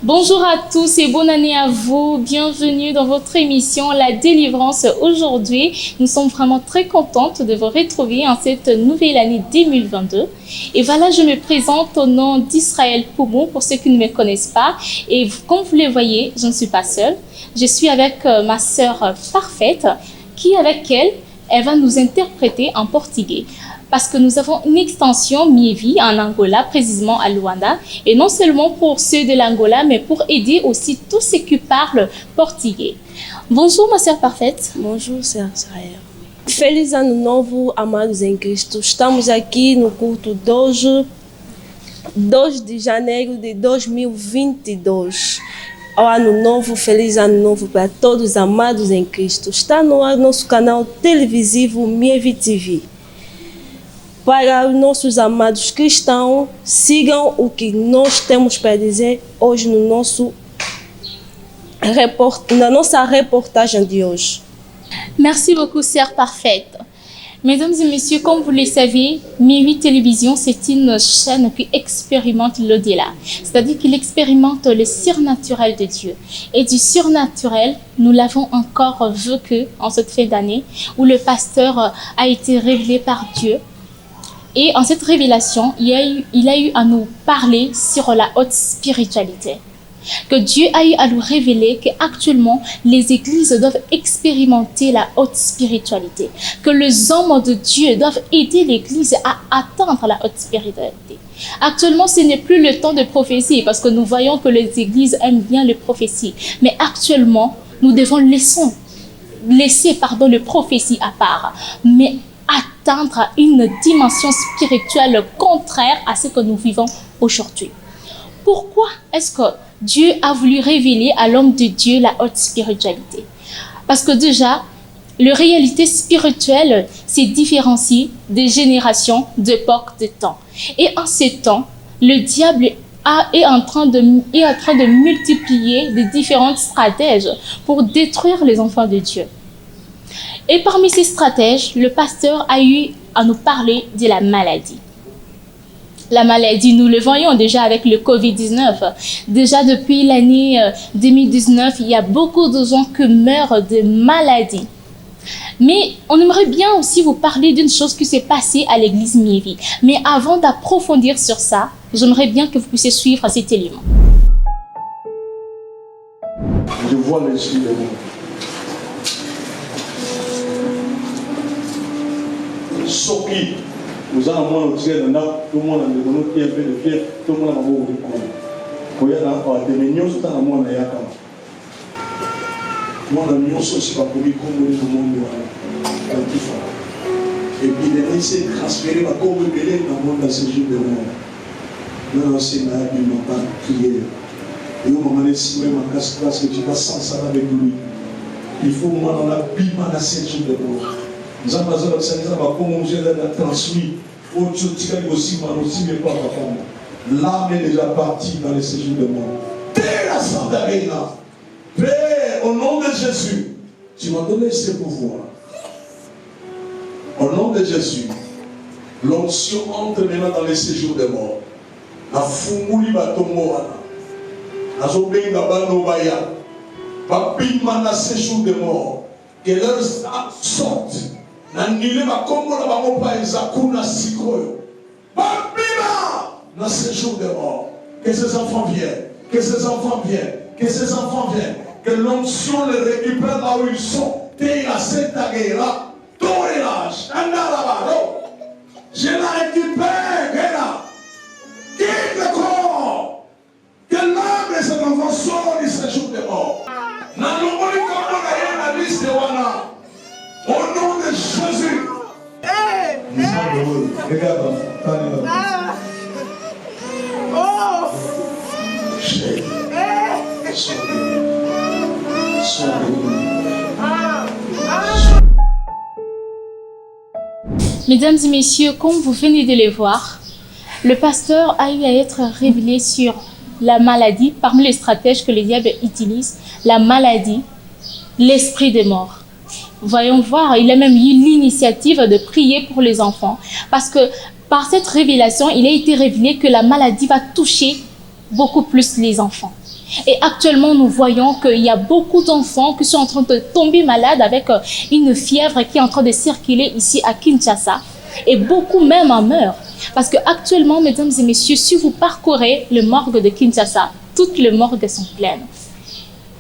Bonjour à tous et bonne année à vous. Bienvenue dans votre émission La Délivrance. Aujourd'hui, nous sommes vraiment très contentes de vous retrouver en cette nouvelle année 2022. Et voilà, je me présente au nom d'Israël Poumou pour ceux qui ne me connaissent pas. Et comme vous le voyez, je ne suis pas seule. Je suis avec ma sœur Parfaite qui, avec elle va nous interpréter en portugais. Parce que nous avons une extension Mievi en Angola, précisément à Luanda, et non seulement pour ceux de l'Angola, mais pour aider aussi tous ceux qui parlent portugais. Bonjour, ma sœur Parfaite. Bonjour, sœur Israel. Feliz Ano Novo, amados em Cristo. Estamos aqui no culto de hoje, 2 de janeiro de 2022. Ao Ano Novo, feliz Ano Novo para todos os amados em Cristo. Está no ar nosso canal televisivo Mievi TV. Para os nossos amados cristãos, sigam o que nós temos para dizer hoje no na nossa reportagem de hoje. Merci beaucoup, sœur Parfaite. Mesdames et messieurs, comme vous le savez, Mievi Télévision, c'est une chaîne qui expérimente l'au-delà. C'est-à-dire qu'il expérimente le surnaturel de Dieu. Et du surnaturel, nous l'avons encore vécu en cette fin d'année, où le pasteur a été révélé par Dieu. Et en cette révélation, il a eu à nous parler sur la haute spiritualité. Que Dieu a eu à nous révéler qu'actuellement, les églises doivent expérimenter la haute spiritualité. Que les hommes de Dieu doivent aider l'église à atteindre la haute spiritualité. Actuellement, ce n'est plus le temps de prophétie parce que nous voyons que les églises aiment bien les prophéties. Mais actuellement, nous devons laisser le prophétie à part. Mais atteindre une dimension spirituelle contraire à ce que nous vivons aujourd'hui. Pourquoi est-ce que Dieu a voulu révéler à l'homme de Dieu la haute spiritualité? Parce que déjà, la réalité spirituelle se différencie des générations, d'époques, de temps. Et en ces temps, le diable est en train de multiplier des différentes stratèges pour détruire les enfants de Dieu. Et parmi ces stratèges, le pasteur a eu à nous parler de la maladie. La maladie, nous le voyons déjà avec le Covid-19. Déjà depuis l'année 2019, il y a beaucoup de gens qui meurent de maladies. Mais on aimerait bien aussi vous parler d'une chose qui s'est passée à l'église Mievi. Mais avant d'approfondir sur ça, j'aimerais bien que vous puissiez suivre cet élément. Je vois l'esprit de vous. Soki, nous avons tiré de là, tout le monde a donné qui est fait de fier, tout le monde a beaucoup de coups. Pour y aller à des millions, tout le monde a yakama. Moi, la million, c'est pas pour lui comme tout le monde a et puis il s'est transféré ma comme belé dans le monde dans ce jour de mort. Là, c'est là qu'il m'a pas prié. Et au moment où si même en casse-classe que tu vas sans ça avec lui, il faut moi dans la Bible dans ce jour de mort. Nous avons besoin de ça, comment nous avons transmis au Tchotika aussi, mais pas papa. L'âme est déjà partie dans les séjours de mort. Père, la Santa Reina, Père, au nom de Jésus, tu m'as donné ce pouvoir. Au nom de Jésus, l'onction entre maintenant dans les séjours de mort. La Fumuli Batomora, la Zobéga Banobaya, Papima na séjour de mort, que leurs âmes sortent. Nangile makombo na bango pa ezakuna sikoyo. Babila na séjour de mort. Que ces enfants viennent, que ces enfants viennent, que ces enfants viennent, que l'onction les récupère là où ils sont. Teira setageira, torelage, andarabaro. Je la récupère, là. Quitte le corps. Que l'âme de cet enfant sort du séjour de mort. Nanongoli kombo na la liste de wana. Au nom de Jésus. Regarde, Mesdames et messieurs, comme vous venez de le voir, le pasteur a eu à être révélé sur la maladie, parmi les stratèges que le diable utilise, la maladie, l'esprit de mort. Voyons voir, il a même eu l'initiative de prier pour les enfants. Parce que par cette révélation, il a été révélé que la maladie va toucher beaucoup plus les enfants. Et actuellement, nous voyons qu'il y a beaucoup d'enfants qui sont en train de tomber malades avec une fièvre qui est en train de circuler ici à Kinshasa. Et beaucoup même en meurent. Parce que actuellement, mesdames et messieurs, si vous parcourez le morgue de Kinshasa, toutes les morgues sont pleines.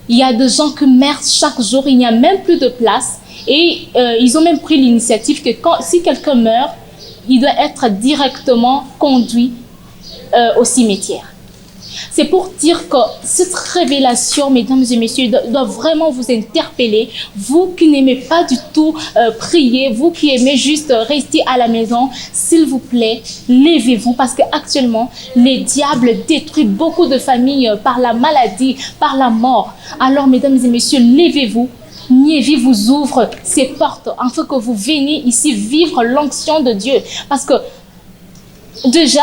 Il y a des gens qui meurent chaque jour, il n'y a même plus de place. Et ils ont même pris l'initiative que si quelqu'un meurt, il doit être directement conduit au cimetière. C'est pour dire que cette révélation, mesdames et messieurs, doit vraiment vous interpeller. Vous qui n'aimez pas du tout prier, vous qui aimez juste rester à la maison, s'il vous plaît, levez-vous parce qu'actuellement, les diables détruisent beaucoup de familles par la maladie, par la mort. Alors, mesdames et messieurs, levez-vous. Niévi vous ouvre ses portes afin que vous veniez ici vivre l'onction de Dieu. Parce que déjà,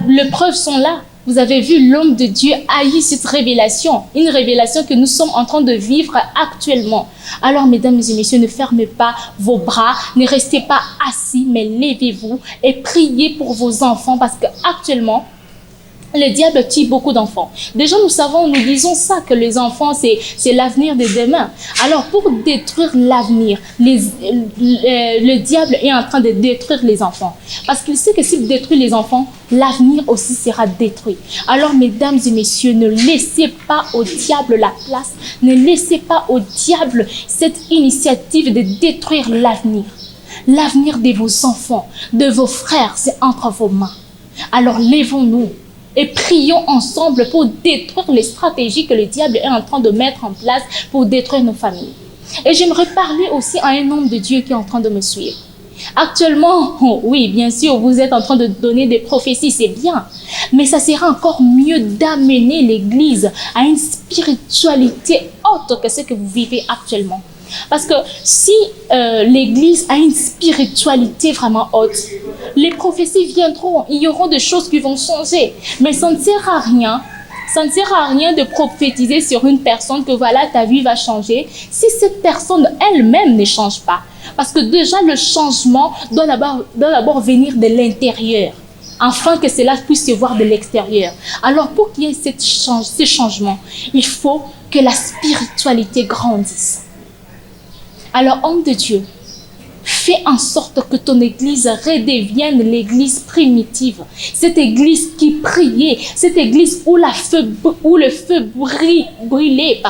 les preuves sont là. Vous avez vu, l'homme de Dieu haït cette révélation. Une révélation que nous sommes en train de vivre actuellement. Alors, mesdames et messieurs, ne fermez pas vos bras. Ne restez pas assis, mais levez-vous et priez pour vos enfants. Parce qu'actuellement, le diable tue beaucoup d'enfants. Déjà, nous savons, nous disons ça, que les enfants, c'est l'avenir de demain. Alors, pour détruire l'avenir, le diable est en train de détruire les enfants. Parce qu'il sait que s'il détruit les enfants, l'avenir aussi sera détruit. Alors, mesdames et messieurs, ne laissez pas au diable la place. Ne laissez pas au diable cette initiative de détruire l'avenir. L'avenir de vos enfants, de vos frères, c'est entre vos mains. Alors, levons-nous et prions ensemble pour détruire les stratégies que le diable est en train de mettre en place pour détruire nos familles. Et j'aimerais parler aussi à un homme de Dieu qui est en train de me suivre. Actuellement, oui, bien sûr, vous êtes en train de donner des prophéties, c'est bien. Mais ça sera encore mieux d'amener l'Église à une spiritualité haute que ce que vous vivez actuellement. Parce que si l'Église a une spiritualité vraiment haute, les prophéties viendront, il y aura des choses qui vont changer. Mais ça ne sert à rien. Ça ne sert à rien de prophétiser sur une personne que voilà, ta vie va changer, si cette personne elle-même ne change pas. Parce que déjà, le changement doit d'abord venir de l'intérieur, afin que cela puisse se voir de l'extérieur. Alors, pour qu'il y ait ce changement, il faut que la spiritualité grandisse. Alors, homme de Dieu, fais en sorte que ton église redevienne l'église primitive. Cette église qui priait, cette église où le feu brûlait.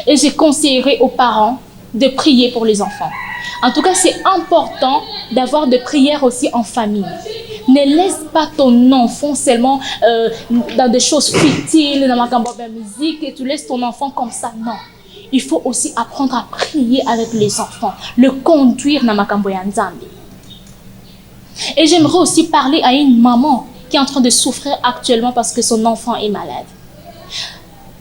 Et je conseillerais aux parents de prier pour les enfants. En tout cas, c'est important d'avoir des prières aussi en famille. Ne laisse pas ton enfant seulement dans des choses futiles, dans la musique, et tu laisses ton enfant comme ça. Non. Il faut aussi apprendre à prier avec les enfants, le conduire dans Makambo ya Nzambe. Et j'aimerais aussi parler à une maman qui est en train de souffrir actuellement parce que son enfant est malade.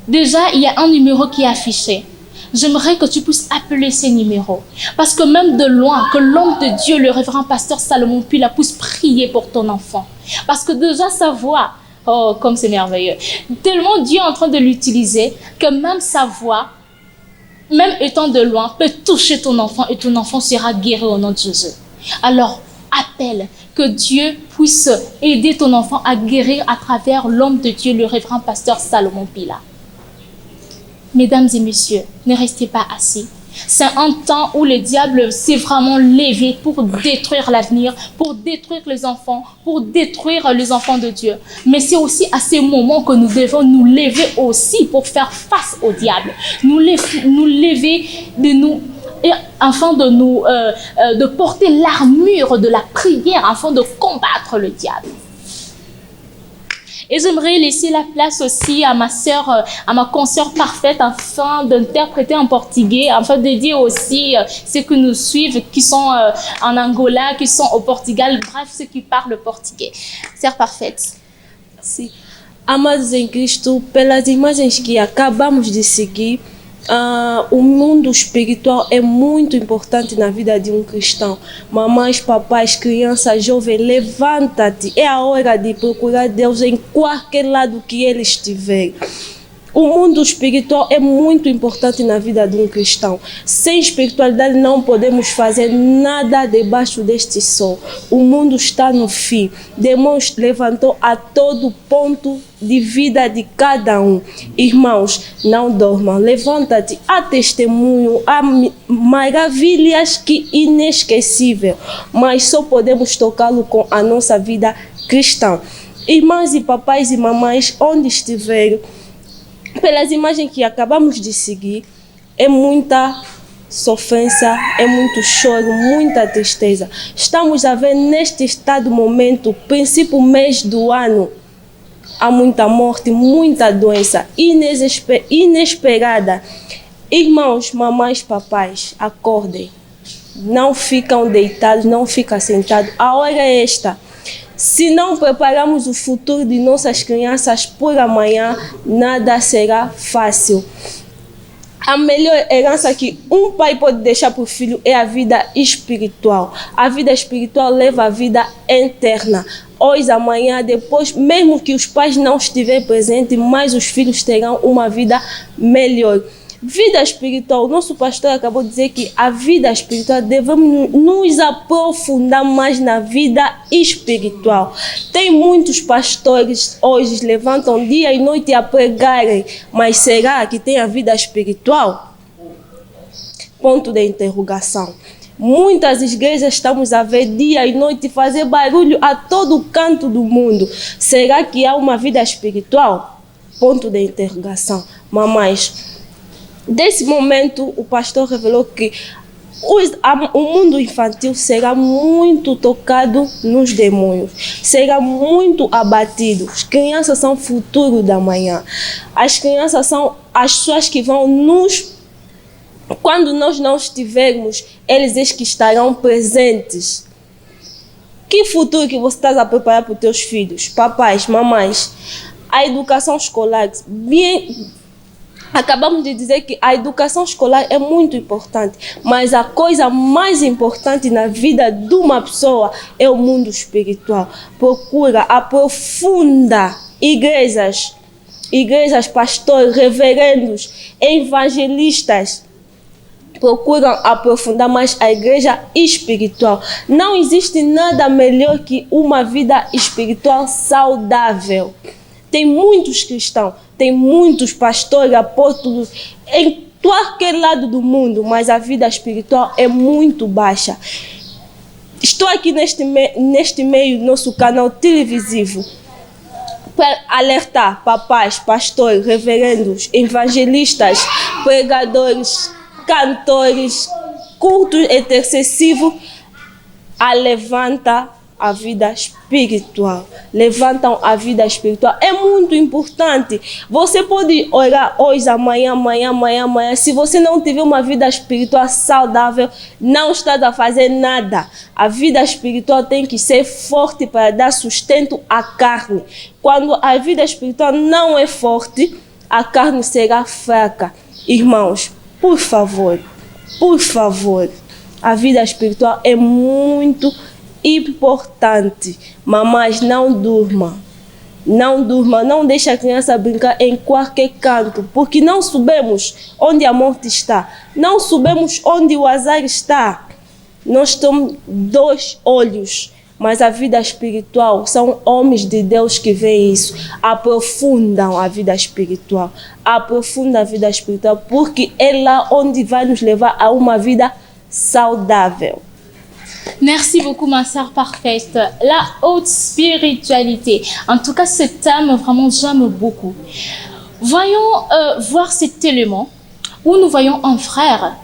Déjà, il y a un numéro qui est affiché. J'aimerais que tu puisses appeler ces numéros. Parce que même de loin, que l'homme de Dieu, le révérend pasteur Salomon Pila, puisse prier pour ton enfant. Parce que déjà sa voix, oh, comme c'est merveilleux. Tellement Dieu est en train de l'utiliser que même sa voix, même étant de loin, peut toucher ton enfant et ton enfant sera guéri au nom de Jésus. Alors, appelle que Dieu puisse aider ton enfant à guérir à travers l'homme de Dieu, le révérend pasteur Salomon Pila. Mesdames et messieurs, ne restez pas assis. C'est un temps où le diable s'est vraiment levé pour détruire l'avenir, pour détruire les enfants, pour détruire les enfants de Dieu. Mais c'est aussi à ce moment que nous devons nous lever aussi pour faire face au diable. Nous lever afin de porter l'armure de la prière afin de combattre le diable. Et j'aimerais laisser la place aussi à ma sœur, à ma consoeur parfaite, afin d'interpréter en portugais, afin de dire aussi ceux qui nous suivent, qui sont en Angola, qui sont au Portugal, bref, ceux qui parlent portugais. Sœur parfaite. Sim. Amados em Cristo, pelas imagens que acabamos de seguir, o mundo espiritual é muito importante na vida de um cristão. Mamães, papais, crianças, jovens, levanta-te. É a hora de procurar Deus em qualquer lado que Ele estiver. O mundo espiritual é muito importante na vida de um cristão. Sem espiritualidade não podemos fazer nada debaixo deste sol. O mundo está no fim. Deus levantou a todo ponto de vida de cada um. Irmãos, não dormam. Levanta-te. Há testemunho, há maravilhas que inesquecível, mas só podemos tocá-lo com a nossa vida cristã. Irmãs e papais e mamães, onde estiverem, pelas imagens que acabamos de seguir, é muita sofrência, é muito choro, muita tristeza. Estamos a ver neste estado momento, princípio mês do ano, há muita morte, muita doença inesperada. Irmãos, mamães, papais, acordem. Não ficam deitados, não ficam sentados. A hora é esta. Se não prepararmos o futuro de nossas crianças por amanhã, nada será fácil. A melhor herança que um pai pode deixar para o filho é a vida espiritual. A vida espiritual leva a vida eterna. Hoje, amanhã, depois, mesmo que os pais não estiverem presentes, mas os filhos terão uma vida melhor. Vida espiritual, o nosso pastor acabou de dizer que a vida espiritual, devemos nos aprofundar mais na vida espiritual. Tem muitos pastores hoje levantam dia e noite a pregarem, mas será que tem a vida espiritual? Ponto de interrogação. Muitas igrejas estamos a ver dia e noite fazer barulho a todo canto do mundo. Será que há uma vida espiritual? Ponto de interrogação. Mamães, desse momento, o pastor revelou que o mundo infantil será muito tocado nos demônios, será muito abatido. As crianças são o futuro da manhã. As crianças são as pessoas que vão nos... Quando nós não estivermos, eles que estarão presentes. Que futuro que você está a preparar para os teus filhos? Papais, mamães, a educação escolar, acabamos de dizer que a educação escolar é muito importante, mas a coisa mais importante na vida de uma pessoa é o mundo espiritual. Procura, aprofunda igrejas, pastores, reverendos, evangelistas. Procuram aprofundar mais a igreja espiritual. Não existe nada melhor que uma vida espiritual saudável. Tem muitos cristãos, tem muitos pastores, apóstolos em qualquer lado do mundo, mas a vida espiritual é muito baixa. Estou aqui neste meio, nosso canal televisivo, para alertar papais, pastores, reverendos, evangelistas, pregadores, cantores, cultos intercessivos, a levanta a vida espiritual. Levantam a vida espiritual. É muito importante. Você pode orar hoje, amanhã. Se você não tiver uma vida espiritual saudável, não está a fazer nada. A vida espiritual tem que ser forte para dar sustento à carne. Quando a vida espiritual não é forte, a carne será fraca. Irmãos, por favor, a vida espiritual é muito importante. Mamães, não durma. Não deixe a criança brincar em qualquer canto, porque não sabemos onde a morte está. Não sabemos onde o azar está. Nós temos 2 olhos, mas a vida espiritual, são homens de Deus que veem isso. Aprofundam a vida espiritual. Aprofunda a vida espiritual, porque é lá onde vai nos levar a uma vida saudável. Merci beaucoup, ma sœur parfaite. La haute spiritualité. En tout cas, ce thème, vraiment, j'aime beaucoup. Voyons voir cet élément où nous voyons un frère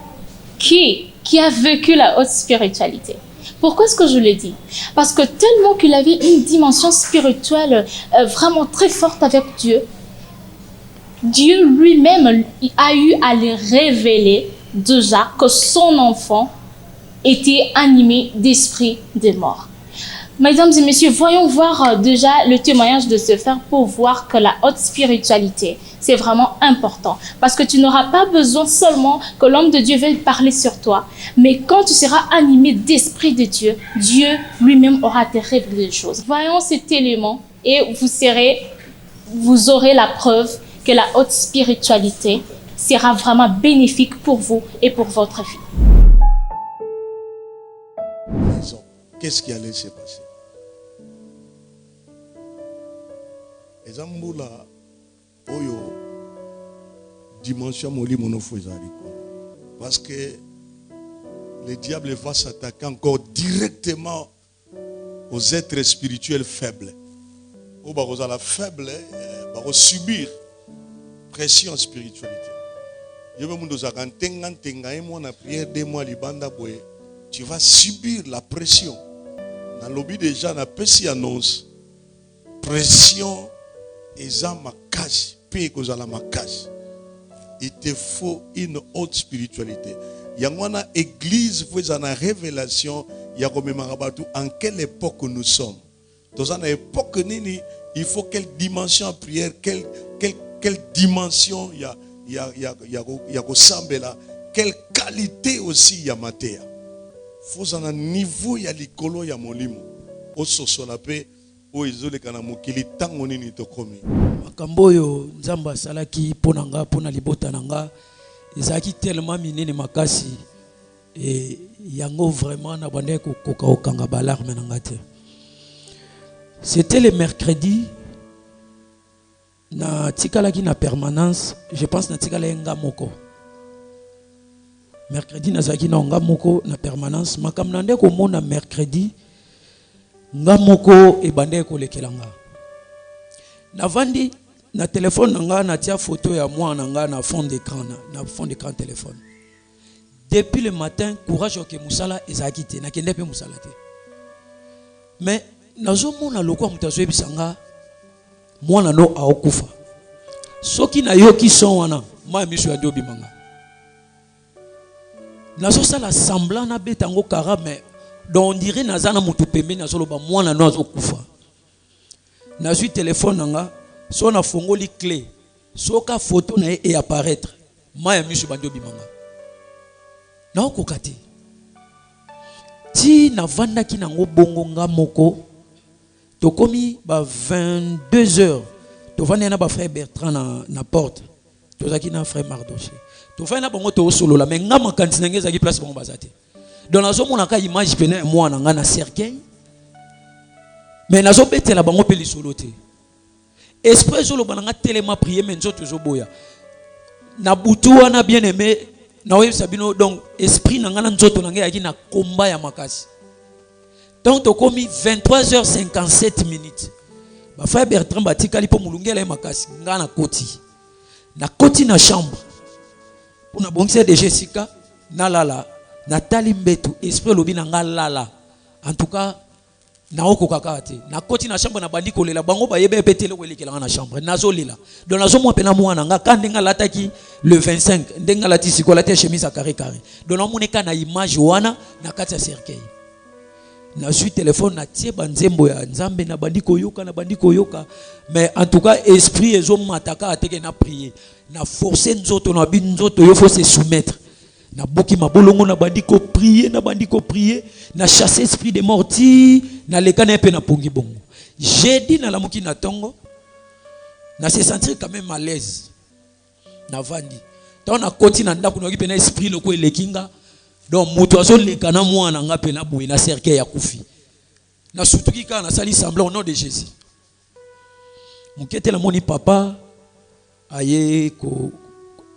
qui a vécu la haute spiritualité. Pourquoi est-ce que je le dis? Parce que tellement qu'il avait une dimension spirituelle vraiment très forte avec Dieu, Dieu lui-même a eu à le révéler déjà que son enfant était animé d'esprit de mort. Mesdames et messieurs, voyons voir déjà le témoignage de ce frère pour voir que la haute spiritualité, c'est vraiment important. Parce que tu n'auras pas besoin seulement que l'homme de Dieu veuille parler sur toi. Mais quand tu seras animé d'esprit de Dieu, Dieu lui-même aura te révélé des choses. Voyons cet élément et vous aurez la preuve que la haute spiritualité sera vraiment bénéfique pour vous et pour votre vie. Qu'est-ce qui allait se passer? Ezambula oyo dimension moli monofo ezariko. Parce que le diable va s'attaquer encore directement aux êtres spirituels faibles. Ou bah la faible va subir pression spiritualité. Je veux nous dire prière des mois libanda boye. Tu vas subir la pression. Dans le lobby déjà na pesi annonce pression eza makasi pe kozala makasi. Il te faut une haute spiritualité. Yangwana église vous en a révélation ya komemarabatou en quelle époque nous sommes. Dans une époque nini il faut quelle dimension en prière, quelle dimension ya kosambela, quelle qualité aussi ya matéa. Faut en un niveau ya likolo ya molimo. O sosola pe o izole kana mokili tango nini tokomi. Makambo oyo Nzamba salaki ponanga pona libota nanga ezaki tellement minene makasi et yango vraiment na bande ko koka okanga balarme nanga te. C'était le mercredi na tikalaki na permanence, je pense na tikala nga moko. Mercredi na zaki na nga moko na permanence makamna nde ko mona mercredi nga moko e bande ko lekelanga. Na vandi na téléphone nanga na tia photo ya moi nanga na fond d'écran na fond d'écran téléphone. Depuis le matin courage ke musala ezaki te na kende pe musala te. Mais nazo mona lokwa mutazo ebisanga mwana no aokufa. Soki na yoki son wana ma miso ya dobi manga. Nazo sala semblant na betango kara mais donc on dirait nazana mutu pembe nazo loba mwana no azokufa. Na suis téléphone nanga so na fongoli clé soka photo na e apparaître ma ya miso bandobi manga. Na okokati. Ti na vanda ki nango bongo nga moko tokomi ba 22h to vanda na ba frère Bertrand na porte to zaki na frère Mardoché to vanda bongo to solo la mais nga makanti na ngeza ki place bongo bazate donc nazo mona ka image pena moi na nga na cercueil mais nazo betela bango pe li solo te esprit solo bananga tellement prier mais nzoto zo boya na butu wana bien aimé na oyo sabino donc esprit na nga na nzoto na nga yaki na komba ya makasi. Donc to komi 23h57 minutes. Ba frère Bertrand batikali po mulungela ya makasi nga na koti na chambre. Pour na bongisa de Jessica na lala na tali mbetu esprit lobi na nga lala. En tout cas na oko kakate na koti na chambre na bandi kolela bango ba yebe petele ko lekela na chambre nazo lela. Donc nazo mo pena mwana nga kande nga lataki le 25 ndenga lati sikola te chemise à carré. Donc na moneka na image wana na kati ya cercueil. Na suis téléphone na tie banzembo ya Nzambe na bandi koyoka mais en tout cas esprit ezo mataka ateke na prier na forcer nzoto na binzoto yo faut se soumettre na boki mabolongo na bandi ko prier na chasser esprit de morti na lekana pe na pongi bongo jeudi na lamuki na tongo na se sentir quand même à l'aise na vandi tant na koti na ndako na ki pena esprit loko elekinga. Donc mutu azo lekana mwana nga pe na boye na cercueil ya kufi na sutuki ka na sali semblant au nom de Jésus mukete la moni papa aye ko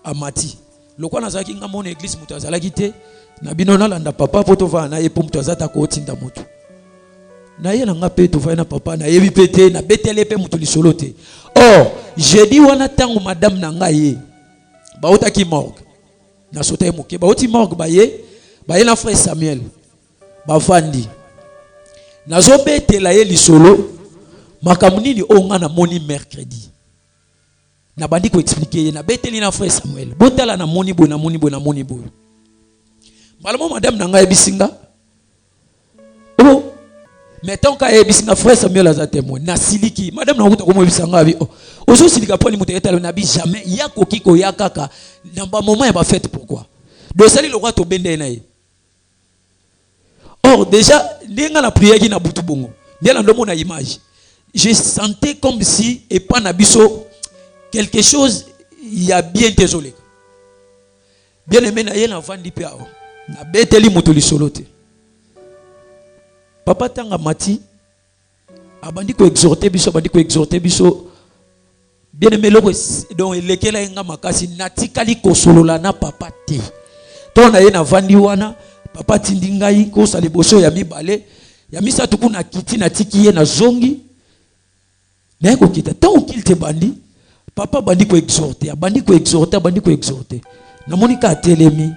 amati lokwa na zaki nga mona église mutu azalaki te na bino na landa papa poto va na ye po mutu azata ko tinda mutu na ye na nga pe to va na papa na yebi pete na betele pe mutu lisolo te. Or jeudi wana tango madame na nga ye ba otaki morgue na sote moke ba oti morgue ba ye na frère Samuel bavandi nazo betela ye lisolo makambo nini onga na moni mercredi na bandi ko expliquer na beteli na frère Samuel botala na moni bo malamo madame na nga ebisinga oh mais tant ka ebisinga frère Samuel aza témoin na siliki madame na kuta ko mo ebisanga abi oh ozo silika poni muteketala na bi jamais ya kokiko ya kaka na ba moment ya ba fête pourquoi de sali le roi to bende na ye. Or déjà ndenga na prière qui na butu bongo ndela ndomo na image je sentais comme si et pas na biso quelque chose, il y a bien désolé. Bien aimé, na yé na vandi pe awa. Na beteli motoli solote. Papa tanga mati, abandi ko exhorter biso, bien aimé loko donc lekela nga makasi natikali ko solola na papa te. To na yé na vandi wana, papa tindi ngai ko sa liboso ya mibale, ya misatu kuna kiti na tiki ye na zongi. Na ko kita tant qu'il te bandi, papa bandi ko exhorter. Na monika telemi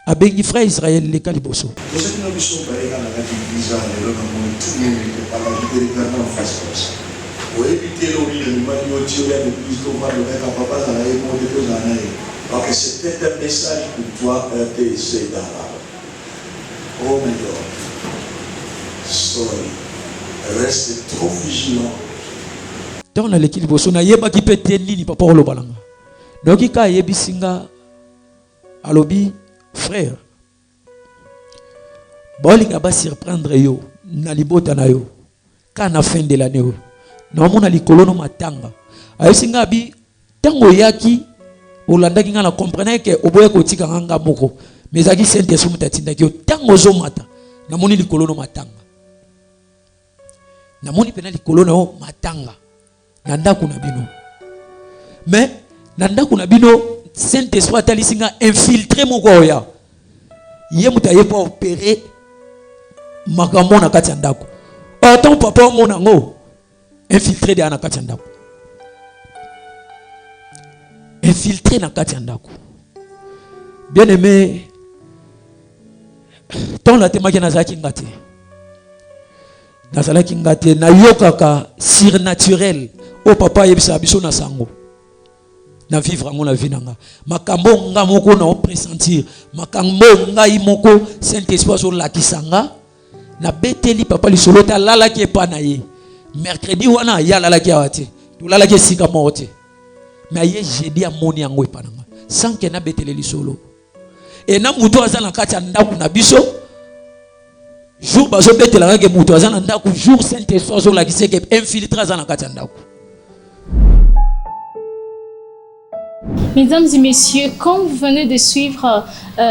abengi frère Israël le kaliboso. Parce que c'était un message pour toi, RTC Dara. Oh my God. Sorry. Reste trop vigilant. Dans la kaliboso na yeba ki pete nini papa olo balanga. Donc il ka yebi singa alobi frère. Bolinga ba surprendre yo na libota na yo. Kana fin de l'année yo. Na mona likolo no matanga. Ayo singa bi tango yaki olandaki nga na comprendre que oboye ko tika nga moko. Mais aki sente so mutatinda ki tango zo mata. Na moni likolo no matanga. Na moni pena likolo no matanga. Nanda kuna bino. Mais nanda kuna bino Saint-Esprit atalisinga infiltré moko oya. Ye mutaye pa opérer makambo na kati ya ndako. Autant papa mona ngo infiltré de na kati ya ndako. Infiltré na kati ya ndako. Bien aimé, tant la temaki nazaki ngate. Nazalaki ngate na yokaka surnaturel. O papa yebisa biso na sango. Na vivre en la vie nanga. Makambo nga moko na pressentir. Makambo nga imoko Saint-Esprit sur la kisanga. Na beteli papa li solota lala ki pa na ye. Mercredi wana ya lala ki awate. Tu lala ki sika mote. Mais ye jeudi amoni yango pa nanga. Sans que na beteli li solo. Et na muto azana kati ndaku na biso. Jour bazo betela ke muto azana ndaku jour Saint-Esprit sur la kiseke infiltré azana kati ndaku. Mesdames et messieurs, quand vous venez de suivre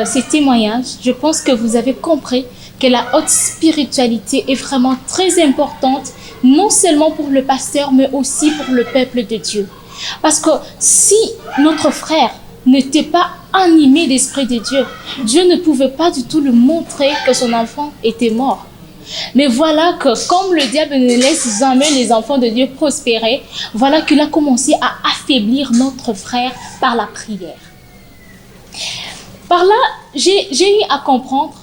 ces témoignages, je pense que vous avez compris que la haute spiritualité est vraiment très importante, non seulement pour le pasteur, mais aussi pour le peuple de Dieu. Parce que si notre frère n'était pas animé d'esprit de Dieu, Dieu ne pouvait pas du tout lui montrer que son enfant était mort. Mais voilà que comme le diable ne laisse jamais les enfants de Dieu prospérer, voilà qu'il a commencé à affaiblir notre frère par la prière. Par là, j'ai eu à comprendre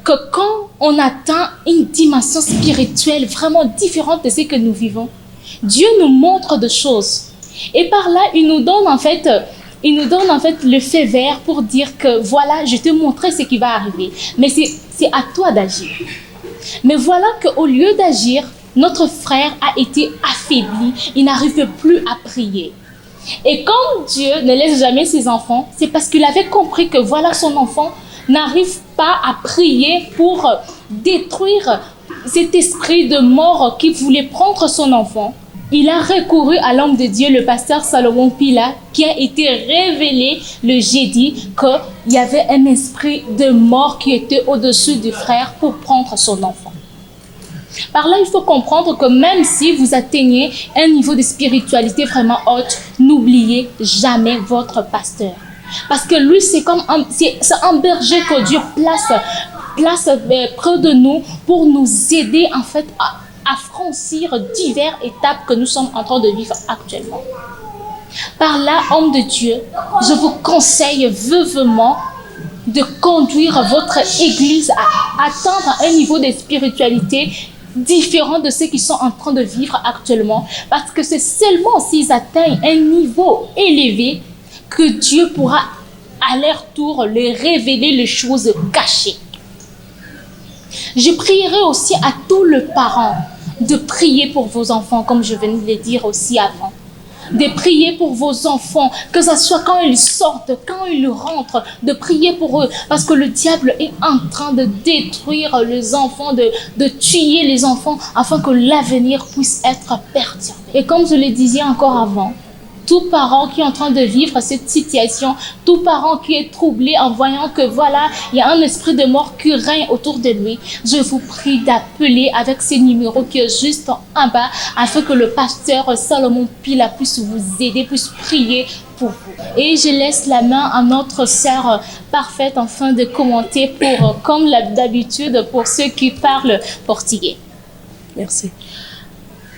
que quand on atteint une dimension spirituelle vraiment différente de ce que nous vivons, Dieu nous montre des choses. Et par là, il nous donne en fait le feu vert pour dire que voilà, je te montrerai ce qui va arriver. Mais c'est à toi d'agir. Mais voilà qu'au lieu d'agir, notre frère a été affaibli. Il n'arrive plus à prier. Et comme Dieu ne laisse jamais ses enfants, c'est parce qu'il avait compris que voilà, son enfant n'arrive pas à prier pour détruire cet esprit de mort qui voulait prendre son enfant. Il a recouru à l'homme de Dieu, le pasteur Salomon Pila, qui a été révélé le jeudi qu'il y avait un esprit de mort qui était au-dessus du frère pour prendre son enfant. Par là, il faut comprendre que même si vous atteignez un niveau de spiritualité vraiment haute, n'oubliez jamais votre pasteur. Parce que lui, c'est un berger que Dieu place près de nous pour nous aider en fait à franchir diverses étapes que nous sommes en train de vivre actuellement. Par là, homme de Dieu, je vous conseille vivement de conduire votre église à atteindre un niveau de spiritualité différent de ceux qui sont en train de vivre actuellement. Parce que c'est seulement s'ils atteignent un niveau élevé que Dieu pourra à leur tour leur révéler les choses cachées. Je prierai aussi à tous les parents de prier pour vos enfants, comme je venais de le dire aussi avant. De prier pour vos enfants, que ce soit quand ils sortent, quand ils rentrent, de prier pour eux. Parce que le diable est en train de détruire les enfants, de tuer les enfants, afin que l'avenir puisse être perturbé. Et comme je le disais encore avant, tout parent qui est en train de vivre cette situation, tout parent qui est troublé en voyant que voilà, il y a un esprit de mort qui règne autour de lui, je vous prie d'appeler avec ces numéros qui est juste en bas afin que le pasteur Salomon Pila puisse vous aider, puisse prier pour vous. Et je laisse la main à notre sœur parfaite afin de commenter pour, comme d'habitude, pour ceux qui parlent portugais. Merci.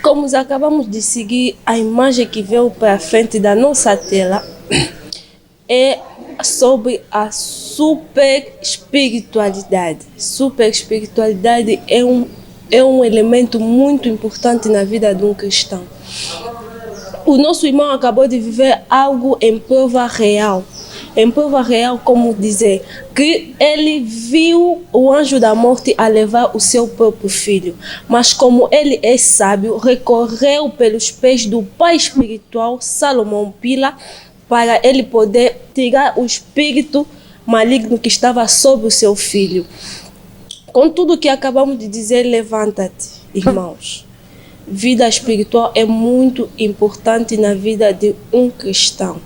Como nós acabamos de seguir a imagem que veio para a frente da nossa tela, é sobre a super espiritualidade. Super espiritualidade é um elemento muito importante na vida de um cristão. O nosso irmão acabou de viver algo em prova real. Em prova real, como dizer, que ele viu o anjo da morte a levar o seu próprio filho. Mas como ele é sábio, recorreu pelos pés do pai espiritual, Salomão Pila, para ele poder tirar o espírito maligno que estava sobre o seu filho. Com tudo que acabamos de dizer, levanta-te, irmãos. Vida espiritual é muito importante na vida de um cristão.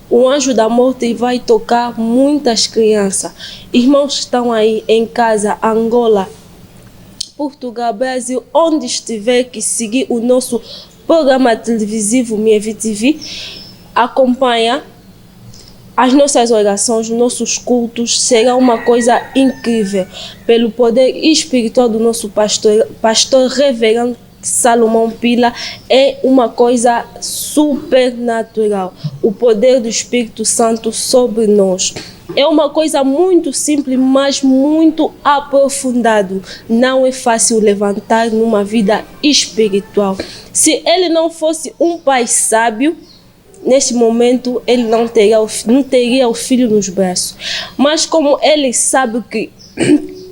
O anjo da morte vai tocar muitas crianças. Irmãos que estão aí em casa, Angola, Portugal, Brasil, onde estiver, que seguir o nosso programa televisivo Mievi TV, acompanha as nossas orações, os nossos cultos, será uma coisa incrível. Pelo poder espiritual do nosso pastor reverendo Salomão Pila, é uma coisa supernatural. O poder do Espírito Santo sobre nós. É uma coisa muito simples, mas muito aprofundado. Não é fácil levantar numa vida espiritual. Se ele não fosse um pai sábio, neste momento ele não teria o filho nos braços. Mas como ele sabe que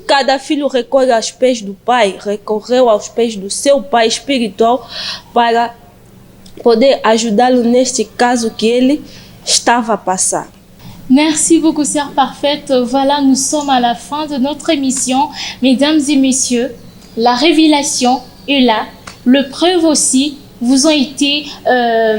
cada filho recorre aos pés do pai, recorreu aos pés do seu pai espiritual para poder ajudá-lo neste caso que ele estava a passar. Merci beaucoup, sœur parfaite. Voilà, nous sommes à la fin de notre émission. Mesdames et messieurs, la révélation est là. Les preuves aussi vous ont été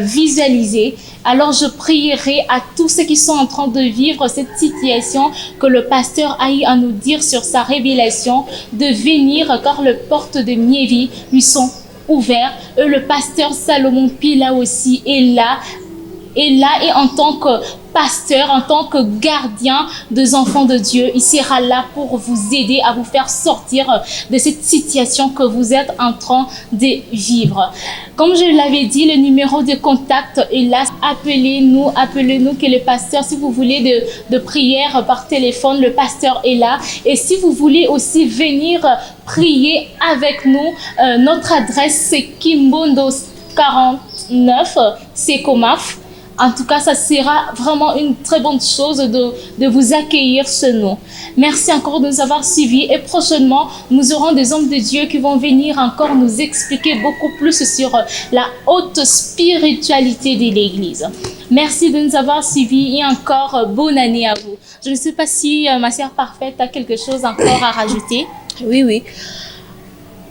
visualisées. Alors je prierai à tous ceux qui sont en train de vivre cette situation que le pasteur a eu à nous dire sur sa révélation de venir car les portes de Mievi lui sont ouvertes. Et le pasteur Salomon Pila aussi est là et en tant que pasteur, en tant que gardien des enfants de Dieu, il sera là pour vous aider à vous faire sortir de cette situation que vous êtes en train de vivre. Comme je l'avais dit, le numéro de contact est là. Appelez-nous que le pasteur, si vous voulez de prière par téléphone, le pasteur est là. Et si vous voulez aussi venir prier avec nous, notre adresse c'est Kimbondos 49, c'est Komaf. En tout cas, ça sera vraiment une très bonne chose de vous accueillir chez nous. Merci encore de nous avoir suivis et prochainement, nous aurons des hommes de Dieu qui vont venir encore nous expliquer beaucoup plus sur la haute spiritualité de l'Église. Merci de nous avoir suivis et encore bonne année à vous. Je ne sais pas si ma sœur parfaite a quelque chose encore à rajouter. Oui.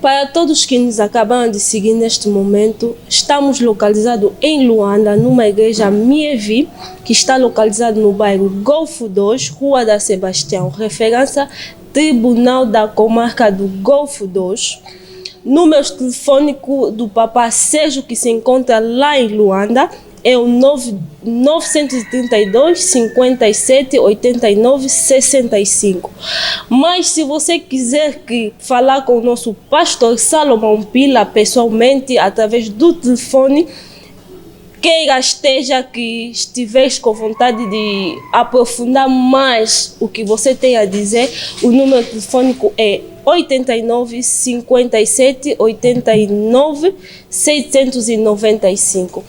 Para todos que nos acabam de seguir neste momento, estamos localizados em Luanda, numa igreja Mievi, que está localizada no bairro Golfo 2, Rua da Sebastião, referência Tribunal da Comarca do Golfo 2. Número telefônico do Papa Sérgio, que se encontra lá em Luanda, é o 932 57 89 65. Mas se você quiser falar com o nosso pastor Salomão Pila pessoalmente, através do telefone, que estiveres com vontade de aprofundar mais o que você tem a dizer, o número telefônico é 89 57 89 695.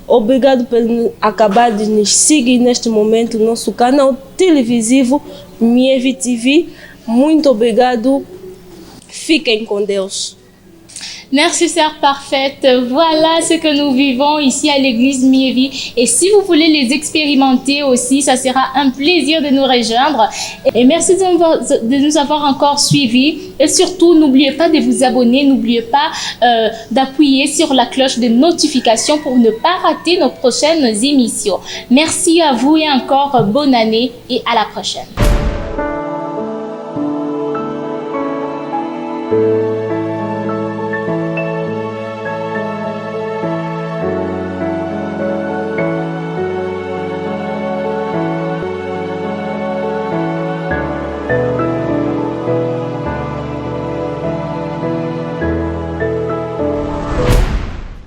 Obrigado por acabar de nos seguir neste momento no nosso canal televisivo Mievi TV. Muito obrigado. Fiquem com Deus. Merci, sœur parfaite. Voilà ce que nous vivons ici à l'église Miévi. Et si vous voulez les expérimenter aussi, ça sera un plaisir de nous rejoindre. Et merci de nous avoir encore suivis. Et surtout, n'oubliez pas de vous abonner. N'oubliez pas d'appuyer sur la cloche de notification pour ne pas rater nos prochaines émissions. Merci à vous et encore bonne année et à la prochaine.